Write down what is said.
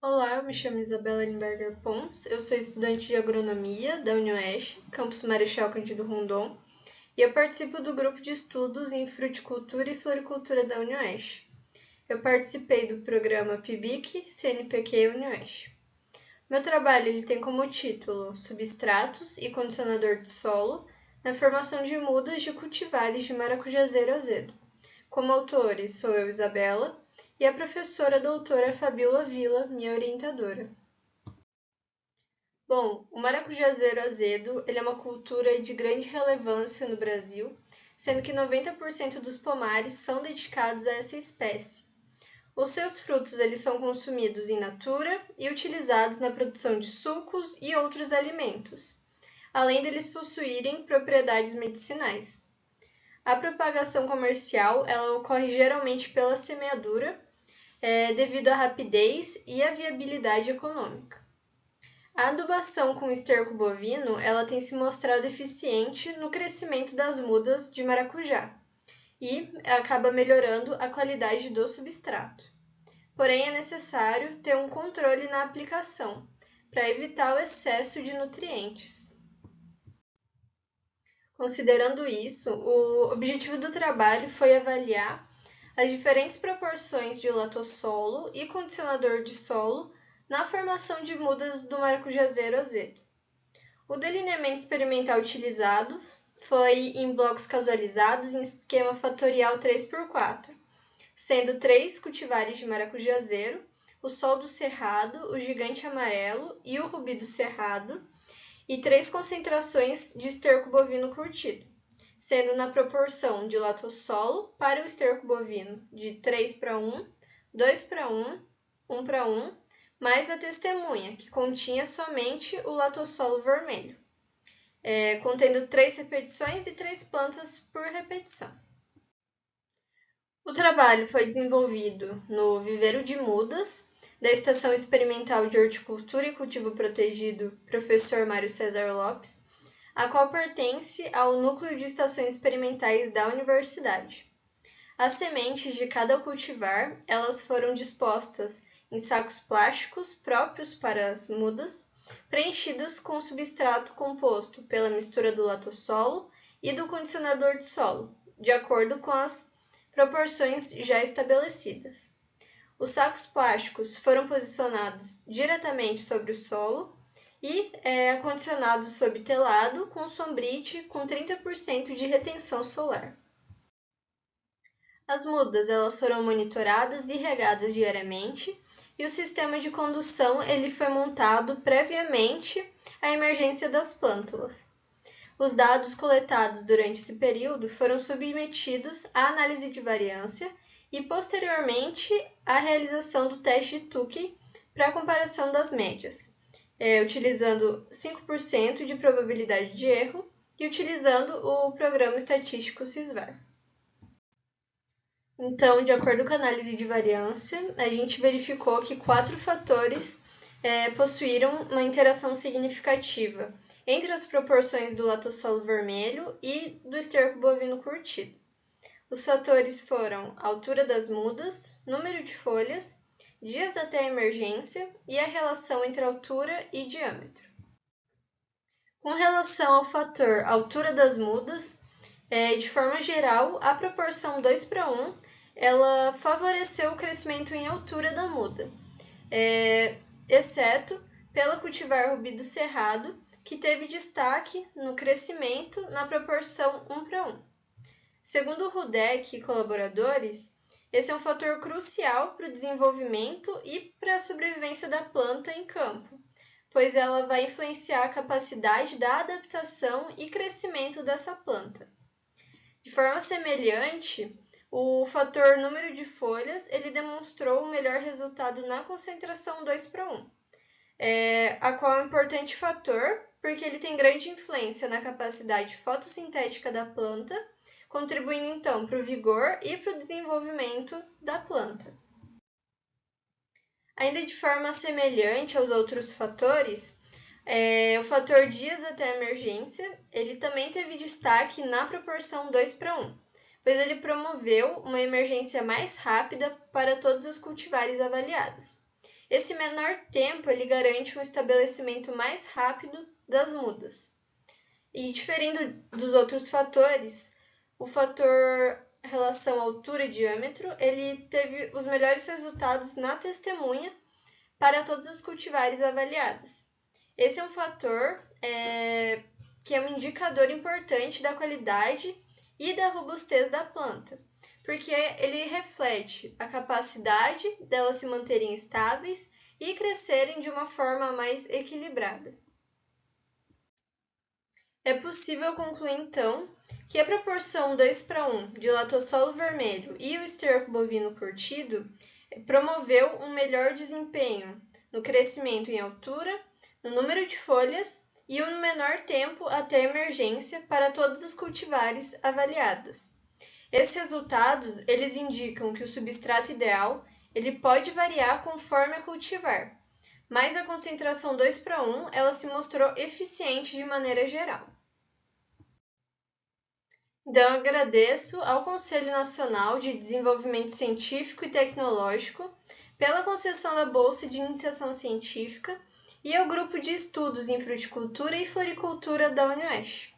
Olá, eu me chamo Isabela Limberger Pons, eu sou estudante de agronomia da UniOeste, campus Marechal Cândido Rondon, e eu participo do grupo de estudos em fruticultura e floricultura da UniOeste. Eu participei do programa PIBIC CNPq UniOeste. Meu trabalho tem como título Substratos e Condicionador de Solo na formação de mudas de cultivares de maracujazeiro azedo. Como autores sou eu, Isabela, e a professora doutora Fabiola Villa, minha orientadora. Bom, o maracujazeiro azedo é uma cultura de grande relevância no Brasil, sendo que 90% dos pomares são dedicados a essa espécie. Os seus frutos são consumidos in natura e utilizados na produção de sucos e outros alimentos, além deles possuírem propriedades medicinais. A propagação comercial ocorre geralmente pela semeadura, devido à rapidez e à viabilidade econômica. A adubação com esterco bovino tem se mostrado eficiente no crescimento das mudas de maracujá e acaba melhorando a qualidade do substrato. Porém, é necessário ter um controle na aplicação para evitar o excesso de nutrientes. Considerando isso, o objetivo do trabalho foi avaliar as diferentes proporções de latossolo e condicionador de solo na formação de mudas do maracujazeiro azedo. O delineamento experimental utilizado foi em blocos casualizados em esquema fatorial 3x4, sendo 3 cultivares de maracujazeiro, o sol do cerrado, o gigante amarelo e o rubi do cerrado, e 3 concentrações de esterco bovino curtido, sendo na proporção de latossolo para o esterco bovino de 3:1, 2:1, 1:1, mais a testemunha, que continha somente o latossolo vermelho, contendo 3 repetições e 3 plantas por repetição. O trabalho foi desenvolvido no viveiro de mudas da Estação Experimental de Horticultura e Cultivo Protegido Professor Mário César Lopes, a qual pertence ao Núcleo de Estações Experimentais da Universidade. As sementes de cada cultivar foram dispostas em sacos plásticos próprios para as mudas, preenchidas com substrato composto pela mistura do latossolo e do condicionador de solo, de acordo com as proporções já estabelecidas. Os sacos plásticos foram posicionados diretamente sobre o solo e acondicionados sob telado com sombrite com 30% de retenção solar. As mudas foram monitoradas e regadas diariamente e o sistema de condução foi montado previamente à emergência das plântulas. Os dados coletados durante esse período foram submetidos à análise de variância e, posteriormente, à realização do teste de Tukey para a comparação das médias, utilizando 5% de probabilidade de erro e utilizando o programa estatístico SysVar. Então, de acordo com a análise de variância, a gente verificou que 4 fatores possuíram uma interação significativa entre as proporções do latossolo vermelho e do esterco bovino curtido. Os fatores foram a altura das mudas, número de folhas, dias até a emergência e a relação entre altura e diâmetro. Com relação ao fator altura das mudas, de forma geral, a proporção 2:1 favoreceu o crescimento em altura da muda, exceto pela cultivar rubi do cerrado, que teve destaque no crescimento na proporção 1:1. Segundo o Rudek e colaboradores, esse é um fator crucial para o desenvolvimento e para a sobrevivência da planta em campo, pois ela vai influenciar a capacidade da adaptação e crescimento dessa planta. De forma semelhante, o fator número de folhas demonstrou o melhor resultado na concentração 2:1, a qual é um importante fator porque ele tem grande influência na capacidade fotossintética da planta, contribuindo então para o vigor e para o desenvolvimento da planta. Ainda de forma semelhante aos outros fatores, o fator dias até a emergência, também teve destaque na proporção 2:1, pois ele promoveu uma emergência mais rápida para todos os cultivares avaliados. Esse menor tempo ele garante um estabelecimento mais rápido das mudas. E diferindo dos outros fatores, o fator relação altura e diâmetro, ele teve os melhores resultados na testemunha para todas as cultivares avaliadas. Esse é um fator que é um indicador importante da qualidade e da robustez da planta, porque ele reflete a capacidade delas se manterem estáveis e crescerem de uma forma mais equilibrada. É possível concluir, então, que a proporção 2:1 de latossolo vermelho e o esterco bovino curtido promoveu um melhor desempenho no crescimento em altura, no número de folhas e um menor tempo até a emergência para todas as cultivares avaliadas. Esses resultados eles indicam que o substrato ideal ele pode variar conforme a cultivar, mas a concentração 2:1 ela se mostrou eficiente de maneira geral. Então, eu agradeço ao Conselho Nacional de Desenvolvimento Científico e Tecnológico pela concessão da Bolsa de Iniciação Científica e ao Grupo de Estudos em Fruticultura e Floricultura da UniOeste.